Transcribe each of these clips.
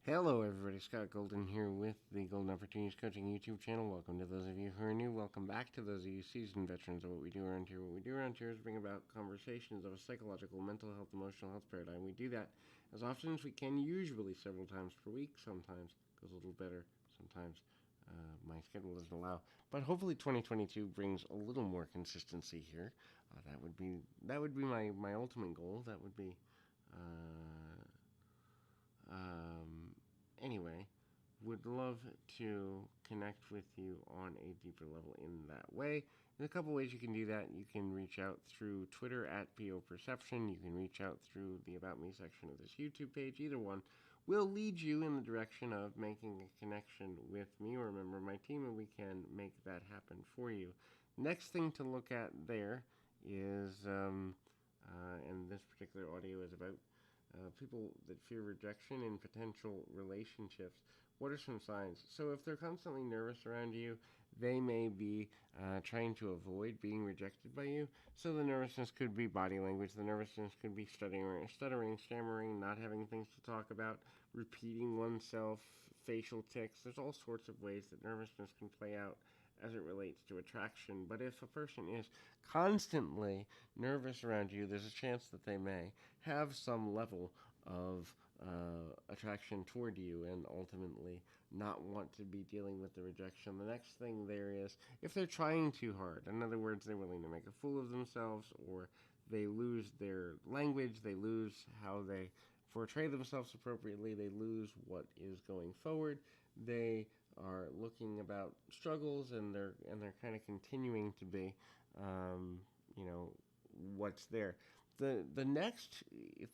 Hello, everybody. Scott Golden here with the Golden Opportunities Coaching YouTube channel. Welcome to those of you who are new. Welcome back to those of you seasoned veterans of what we do around here. What we do around here is bring about conversations of a psychological, mental health, emotional health paradigm. We do that as often as we can, usually several times per week. Sometimes it goes a little better. Sometimes my schedule doesn't allow. But hopefully 2022 brings a little more consistency here. That would be my ultimate goal. That would be uh, um, anyway, would love to connect with you on a deeper level in that way. There's a couple ways you can do that. You can reach out through Twitter at PO Perception. You can reach out through the About Me section of this YouTube page. Either one will lead you in the direction of making a connection with me or a member of my team, and we can make that happen for you. Next thing to look at there is, and this particular audio is about people that fear rejection in potential relationships. What are some signs? So if they're constantly nervous around you, they may be trying to avoid being rejected by you. So the nervousness could be body language. The nervousness could be stuttering, stammering, not having things to talk about, repeating oneself, facial tics. There's all sorts of ways that nervousness can play out as it relates to attraction. But if a person is constantly nervous around you, there's a chance that they may have some level of attraction toward you and ultimately not want to be dealing with the rejection. The next thing there is if they're trying too hard. In other words, they're willing to make a fool of themselves, or they lose their language, they lose how they portray themselves appropriately, they lose what is going forward. They are looking about struggles, and they're kind of continuing to be, um, you know, what's there. The next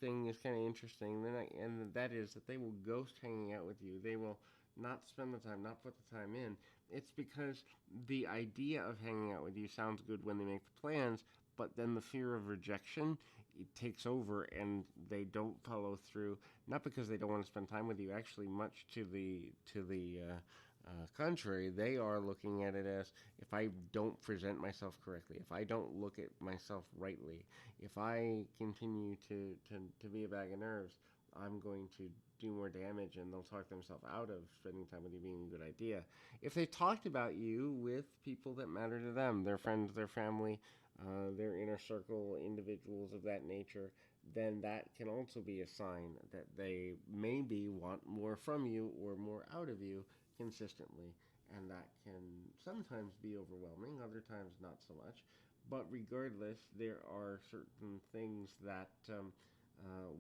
thing is kind of interesting, and that is that they will ghost hanging out with you. They will not spend the time, not put the time in. It's because the idea of hanging out with you sounds good when they make the plans, but then the fear of rejection, it takes over, and they don't follow through. Not because they don't want to spend time with you. Actually, much to the contrary, they are looking at it as, if I don't present myself correctly, if I don't look at myself rightly, if I continue to be a bag of nerves, I'm going to do more damage, and they'll talk themselves out of spending time with you being a good idea. If they talked about you with people that matter to them, their friends, their family, their inner circle, individuals of that nature, then that can also be a sign that they maybe want more from you or more out of you consistently. And that can sometimes be overwhelming, other times not so much. But regardless, there are certain things that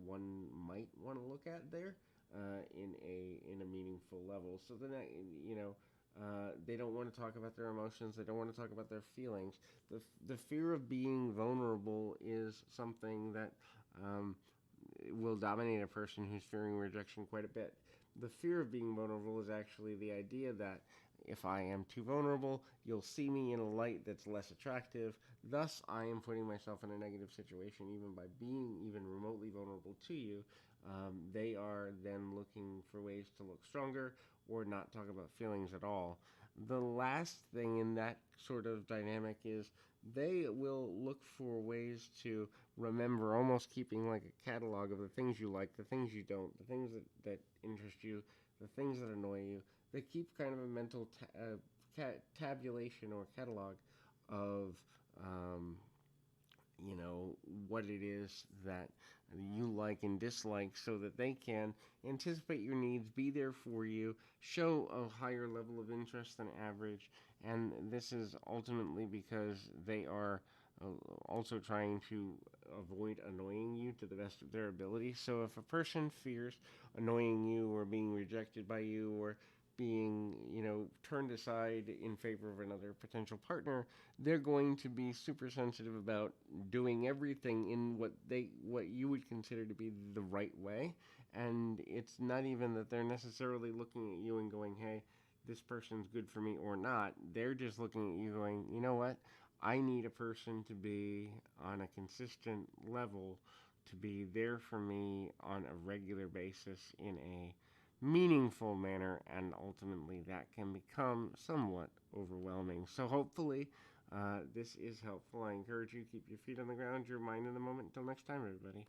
one might want to look at there in a meaningful level. So then, they don't want to talk about their emotions. They don't want to talk about their feelings. The fear of being vulnerable is something that um, will dominate a person who's fearing rejection quite a bit. The fear of being vulnerable is actually the idea that if I am too vulnerable, you'll see me in a light that's less attractive. Thus, I am putting myself in a negative situation even by being even remotely vulnerable to you. They are then looking for ways to look stronger or not talk about feelings at all. The last thing in that sort of dynamic is they will look for ways to remember, almost keeping like a catalog of the things you like, the things you don't, the things that interest you, the things that annoy you. They keep kind of a mental tabulation or catalog of, um, what it is that you like and dislike, so that they can anticipate your needs, be there for you, show a higher level of interest than average. And this is ultimately because they are also trying to avoid annoying you to the best of their ability. So if a person fears annoying you or being rejected by you or being, turned aside in favor of another potential partner, they're going to be super sensitive about doing everything in what you would consider to be the right way. And it's not even that they're necessarily looking at you and going, "Hey, this person's good for me," or not. They're just looking at you going, "You know what? I need a person to be on a consistent level, to be there for me on a regular basis in a meaningful manner," and ultimately that can become somewhat overwhelming. So hopefully this is helpful. I encourage you to keep your feet on the ground, your mind in the moment. Until next time, everybody.